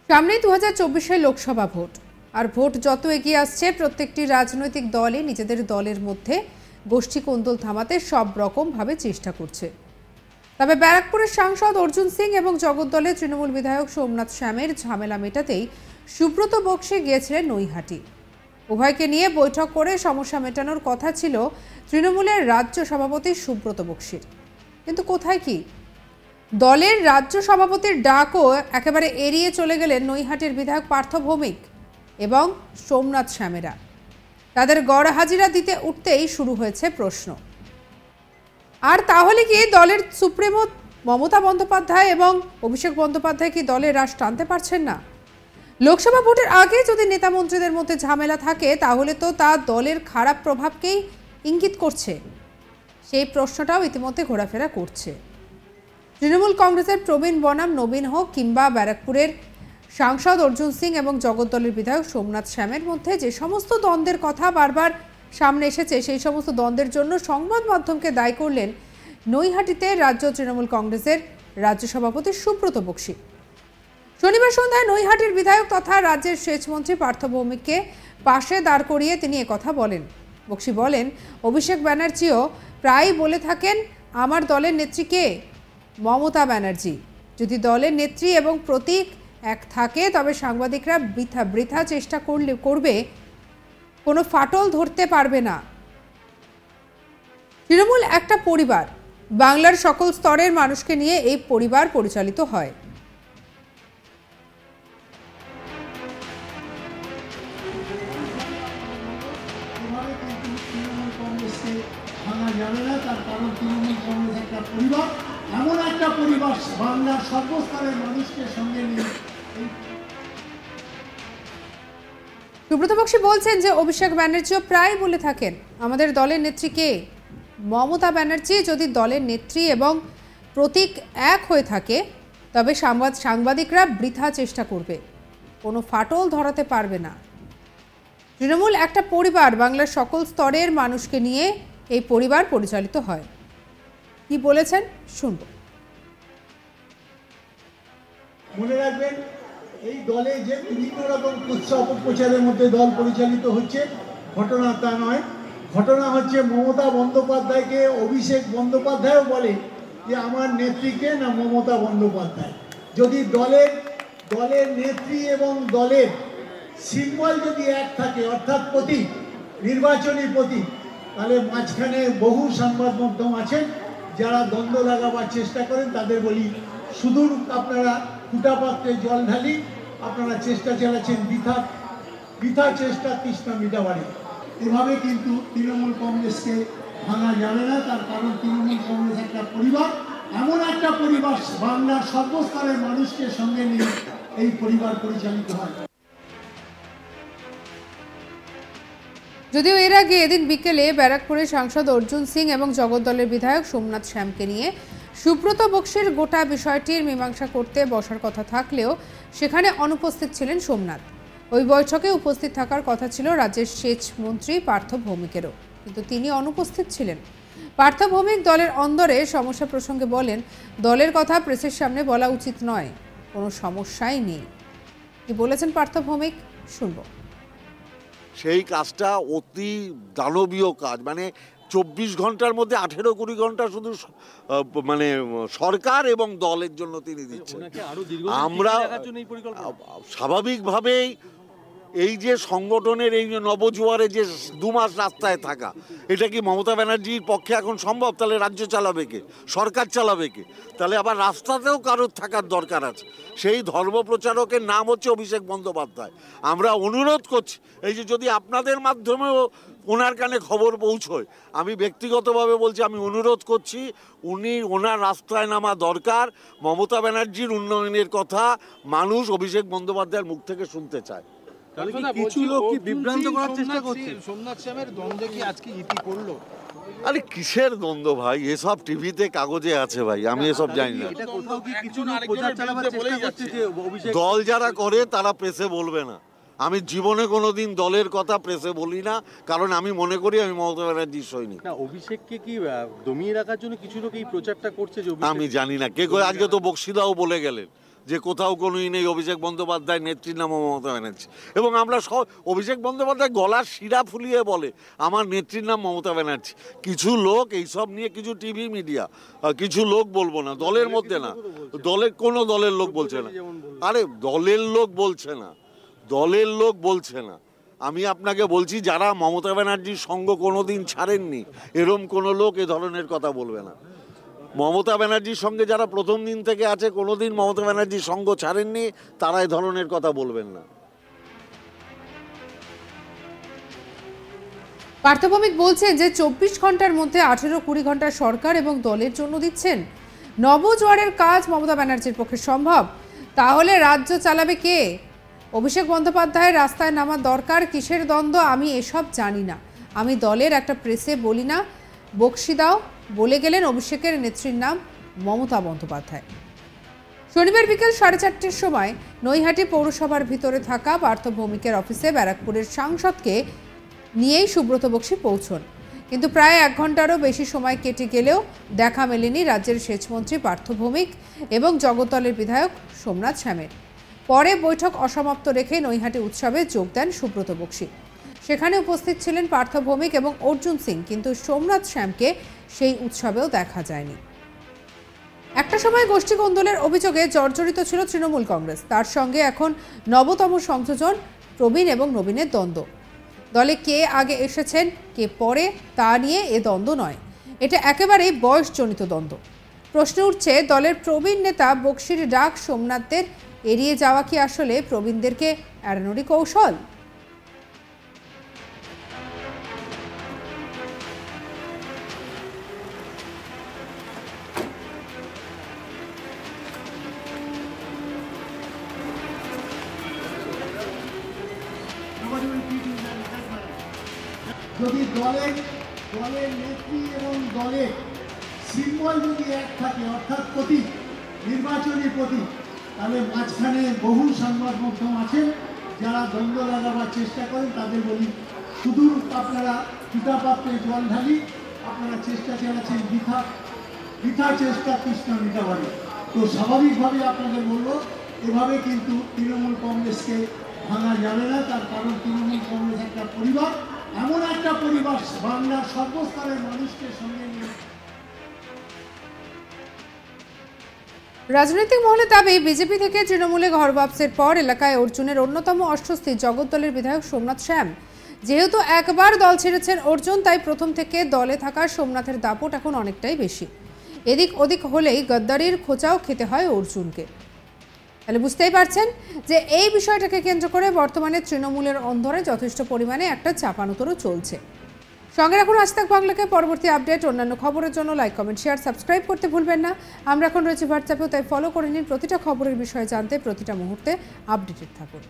সামনেই 2024 লোকসভা ভোট। আর ভোট যত এগিয়ে আসছে প্রত্যেকটি রাজনৈতিক দলই নিজেদের দলের মধ্যে গোষ্ঠী কোন্দল থামাতে সব রকম ভাবে চেষ্টা করছে। তবে ব্যারাকপুরের সাংসদ অর্জুন সিং এবং জগদ্দলের তৃণমূল বিধায়ক সোমনাথ শ্যামের ঝামেলা মেটাতেই সুব্রত বক্সি গিয়েছিলেন নৈহাটি। উভয়কে নিয়ে বৈঠক করে সমস্যা মেটানোর কথা ছিল তৃণমূলের রাজ্য সভাপতি সুব্রত বক্সির, কিন্তু কোথায় কি? দলের রাজ্য সভাপতির ডাকও একেবারে এড়িয়ে চলে গেলেন নৈহাটির বিধায়ক পার্থ ভৌমিক এবং সোমনাথ শ্যামেরা। তাদের গড় হাজিরা দিতে উঠতেই শুরু হয়েছে প্রশ্ন। আর তাহলে কি দলের সুপ্রিমো মমতা বন্দ্যোপাধ্যায় এবং অভিষেক বন্দ্যোপাধ্যায় কি দলের রাশ টানতে পারছেন না? লোকসভা ভোটের আগে যদি নেতা মন্ত্রীদের মধ্যে ঝামেলা থাকে তাহলে তো তা দলের খারাপ প্রভাবকেই ইঙ্গিত করছে। সেই প্রশ্নটাও ইতিমধ্যে ঘোরাফেরা করছে। তৃণমূল কংগ্রেসের প্রবীণ বনাম নবীন হোক কিংবা ব্যারাকপুরের সাংসদ অর্জুন সিং এবং জগদ্দলের বিধায়ক সোমনাথ শ্যামের মধ্যে যে সমস্ত দ্বন্দ্বের কথা বারবার সামনে এসেছে, সেই সমস্ত দ্বন্দ্বের জন্য সংবাদ মাধ্যমকে দায়ী করলেন নৈহাটিতে রাজ্য তৃণমূল কংগ্রেসের রাজ্য সভাপতি সুব্রত বক্সি। শনিবার সন্ধ্যায় নৈহাটির বিধায়ক তথা রাজ্যের সেচমন্ত্রী পার্থ ভৌমিককে পাশে দাঁড় করিয়ে তিনি একথা বলেন। বক্সি বলেন, অভিষেক ব্যানার্জিও প্রায় বলে থাকেন আমার দলের নেত্রী কে? মমতা ব্যানার্জি। যদি দলের নেত্রী এবং প্রতীক এক থাকে তবে সাংবাদিকরা বৃথা চেষ্টা করবে, কোনো ফাটল ধরতে পারবে না। তৃণমূল একটা পরিবার, বাংলার সকল স্তরের মানুষকে নিয়ে এই পরিবার পরিচালিত হয়। এমন একটা পরিবার বাংলার সর্বস্তরের মানুষকে সঙ্গে নিয়ে। সুব্রত বক্সি বলছেন যে অভিষেক ব্যানার্জিও প্রায় বলে থাকেন আমাদের দলের নেত্রী কে? মমতা ব্যানার্জি। যদি দলের নেত্রী এবং প্রতীক এক হয়ে থাকে তবে সাংবাদিকরা বৃথা চেষ্টা করবে, কোনো ফাটল ধরাতে পারবে না। তৃণমূল একটা পরিবার, বাংলার সকল স্তরের মানুষকে নিয়ে এই পরিবার পরিচালিত হয়। কি বলেছেন শুনব। মনে রাখবেন, এই দলে যে বিভিন্ন রকম কুৎসা অপপ্রচারের মধ্যে দল পরিচালিত হচ্ছে, ঘটনা তা নয়। ঘটনা হচ্ছে মমতা বন্দ্যোপাধ্যায়কে অভিষেক বন্দ্যোপাধ্যায়ও বলে যে আমার নেত্রীকে না মমতা বন্দ্যোপাধ্যায়। যদি দলের নেত্রী এবং দলের সিম্বল যদি এক থাকে, অর্থাৎ প্রতীক, নির্বাচনী প্রতীক, তাহলে মাঝখানে বহু সংবাদ মাধ্যম আছেন যারা দ্বন্দ্ব লাগাবার চেষ্টা করেন। তাদের বলি, সুদূর আপনারা ফুটা পাত্রে জল ঢালি, আপনারা চেষ্টা চালাচ্ছেন বৃথা চেষ্টা তৃষ্ণা মিটাবারে। এভাবে কিন্তু তৃণমূল কংগ্রেসকে ভাঙা যাবে না। তার কারণ তৃণমূল কংগ্রেস একটা পরিবার, এমন একটা পরিবার বাংলার সর্বস্তরের মানুষকে সঙ্গে নিয়ে এই পরিবার পরিচালিত হয়। যদিও এর আগে এদিন বিকেলে ব্যারাকপুরের সাংসদ অর্জুন সিং এবং জগদ্দলের বিধায়ক সোমনাথ শ্যামকে নিয়ে সুব্রত বক্সির গোটা বিষয়টির মীমাংসা করতে বসার কথা থাকলেও সেখানে অনুপস্থিত ছিলেন সোমনাথ। ওই বৈঠকে উপস্থিত থাকার কথা ছিল রাজ্যের সেচ মন্ত্রী পার্থ ভৌমিকেরও, কিন্তু তিনি অনুপস্থিত ছিলেন। পার্থ ভৌমিক দলের অন্দরে সমস্যা প্রসঙ্গে বলেন, দলের কথা প্রেসের সামনে বলা উচিত নয়, কোনো সমস্যাই নেই। কি বলেছেন পার্থ ভৌমিক শুনব। সেই কাজটা অতি দানবীয় কাজ, মানে 24 ঘন্টার মধ্যে 18-20 ঘন্টা শুধু মানে সরকার এবং দলের জন্য তিনি দিচ্ছেন। আমরা স্বাভাবিকভাবেই এই যে সংগঠনের এই নবজোয়ারে যে 2 মাস রাস্তায় থাকা, এটা কি মমতা ব্যানার্জির পক্ষে এখন সম্ভব? তাহলে রাজ্য চালাবে কে? সরকার চালাবে কে? তাহলে আবার রাস্তাতেও কারোর থাকার দরকার আছে। সেই ধর্মপ্রচারকের নাম হচ্ছে অভিষেক বন্দ্যোপাধ্যায়। আমরা অনুরোধ করছি, এই যে যদি আপনাদের মাধ্যমেও ওনার কানে খবর পৌঁছয়, আমি ব্যক্তিগতভাবে বলছি, আমি অনুরোধ করছি ওনার রাস্তায় নামা দরকার। মমতা ব্যানার্জির উন্নয়নের কথা মানুষ অভিষেক বন্দ্যোপাধ্যায়ের মুখ থেকে শুনতে চায়। কিছু লোক কি বিভ্রান্ত করার চেষ্টা করছে? সোমনাথ শ্যামের দ্বন্দ্ব কি আজকে ইতি করলো? আরে কিসের দ্বন্দ্ব ভাই? এসব টিভিতে কাগজে আছে ভাই, আমি এসব জানি না। দল যারা করে তারা প্রেসে বলবে না। আমি জীবনে কোনোদিন দলের কথা প্রেসে বলি না, কারণ আমি মনে করি আমি মমতা ব্যানার্জির সৈনিক। না, অভিষেককে কি দমিয়ে রাখার জন্য কিছু লোক এই প্রচারটা করছে যে আমি জানি না কে কই। আজকে তো বক্সিদাও বলে গেলেন যে কোথাও কোনোই নেই অভিষেক বন্দ্যোপাধ্যায় নেত্রীর নাম মমতা ব্যানার্জি, এবং আমরা অভিষেক বন্দ্যোপাধ্যায় গলার শিরা ফুলিয়ে বলে আমার নেত্রীর নাম মমতা ব্যানার্জি। কিছু লোক এইসব নিয়ে, কিছু টিভি মিডিয়া, কিছু লোক বলবো না, দলের মধ্যে না, কোনো দলের লোক বলছে না, আরে দলের লোক বলছে না, দলের লোক বলছে না। আমি আপনাকে বলছি, যারা মমতা ব্যানার্জির সঙ্গ কোনোদিন ছাড়েননি এরম কোনো লোক এ ধরনের কথা বলবে না। মমতা ব্যানার্জির সঙ্গে যারা প্রথম দিন থেকে আছে, কোনোদিন মমতা ব্যানার্জির সঙ্গ ছাড়েননি, তারা এ ধরনের কথা বলবেন না। পার্থ ভৌমিক বলছেন যে 24 ঘন্টার মধ্যে 18-20 ঘন্টা সরকার এবং দলের জন্য দিচ্ছেন। নবজোয়ারের কাজ মমতা ব্যানার্জির পক্ষে সম্ভব, তাহলে রাজ্য চালাবে কে? অভিষেক বন্দ্যোপাধ্যায়ের রাস্তায় নামার দরকার। কিসের দ্বন্দ্ব আমি এসব জানি না, আমি দলের একটা প্রেসে বলি না, বকশি দাও বলে গেলেন অভিষেকের নেত্রীর নাম মমতা বন্দ্যোপাধ্যায়। শনিবার বিকেল 4:30টার সময় নৈহাটি পৌরসভার ভিতরে থাকা পার্থ ভৌমিকের অফিসে ব্যারাকপুরের সাংসদকে নিয়েই সুব্রত বক্সী পৌঁছন, কিন্তু প্রায় 1 ঘন্টারও বেশি সময় কেটে গেলেও দেখা মেলেনি রাজ্যের সেচমন্ত্রী পার্থ ভৌমিক এবং জগদ্দলের বিধায়ক সোমনাথ শ্যামের। পরে বৈঠক অসমাপ্ত রেখে নৈহাটি উৎসবে যোগ দেন সুব্রত বক্সী। সেখানে উপস্থিত ছিলেন পার্থ ভৌমিক এবং অর্জুন সিং, কিন্তু সোমনাথ শ্যামকে সেই উৎসবেও দেখা যায়নি। একটা সময় গোষ্ঠী কোন্দলের অভিযোগে জর্জরিত ছিল তৃণমূল কংগ্রেস, তার সঙ্গে এখন নবতম সংযোজন প্রবীণ এবং নবীনের দ্বন্দ্ব। দলে কে আগে এসেছেন কে পরে তা নিয়ে এ দ্বন্দ্ব নয়, এটা একেবারেই বয়সজনিত দ্বন্দ্ব। প্রশ্ন উঠছে, দলের প্রবীণ নেতা বক্সির ডাক সোমনাথদের এড়িয়ে যাওয়া কি আসলে প্রবীণদেরকে এড়ানোরই কৌশল? যদি দলের নেত্রী এবং দলের সিম্বল যদি এক থাকে, অর্থাৎ প্রতীক, নির্বাচনী প্রতীক, তাহলে মাঝখানে বহু সংবাদ মাধ্যম আছেন যারা দ্বন্দ্ব লাগাবার চেষ্টা করেন। তাদের বলি, শুধু আপনারা পিতা পাত্রে জল ঢালি, আপনারা চেষ্টা চালাচ্ছেন বৃথা চেষ্টা কৃষ্ণ মিটাবারে। তো স্বাভাবিকভাবে আপনাদের বলবো, এভাবে কিন্তু তৃণমূল কংগ্রেসকে ভাঙা যাবে না। তার কারণ তৃণমূল কংগ্রেস একটা পরিবার, এমন একটা পরিবার বাংলার সর্বস্তরের মানুষকে সঙ্গে নিয়ে। রাজনৈতিক মহলে দাবি, বিজেপি থেকে তৃণমূলে ঘর বাপসের পর এলাকায় অর্জুনের অন্যতম অস্বস্তি জগদ্দলের বিধায়ক সোমনাথ শ্যাম। যেহেতু একবার দল ছেড়েছেন অর্জুন, তাই প্রথম থেকে দলে থাকা সোমনাথের দাপট এখন অনেকটাই বেশি। এদিক ওদিক হলেই গদ্দারির খোঁচাও খেতে হয় অর্জুনকে। তাহলে বুঝতেই পারছেন যে এই বিষয়টাকে কেন্দ্র করে বর্তমানে তৃণমূলের অন্দরে যথেষ্ট পরিমাণে একটা চাপানোতরও চলছে। সঙ্গে রাখুন আজ তাক বাংলাকে। পরবর্তী আপডেট, অন্যান্য খবরের জন্য লাইক, কমেন্ট, শেয়ার, সাবস্ক্রাইব করতে ভুলবেন না। আমরা এখন রয়েছে হোয়াটসঅ্যাপেও, তাই ফলো করে নিন। প্রতিটা খবরের বিষয়ে জানতে প্রতিটা মুহূর্তে আপডেটেড থাকুন।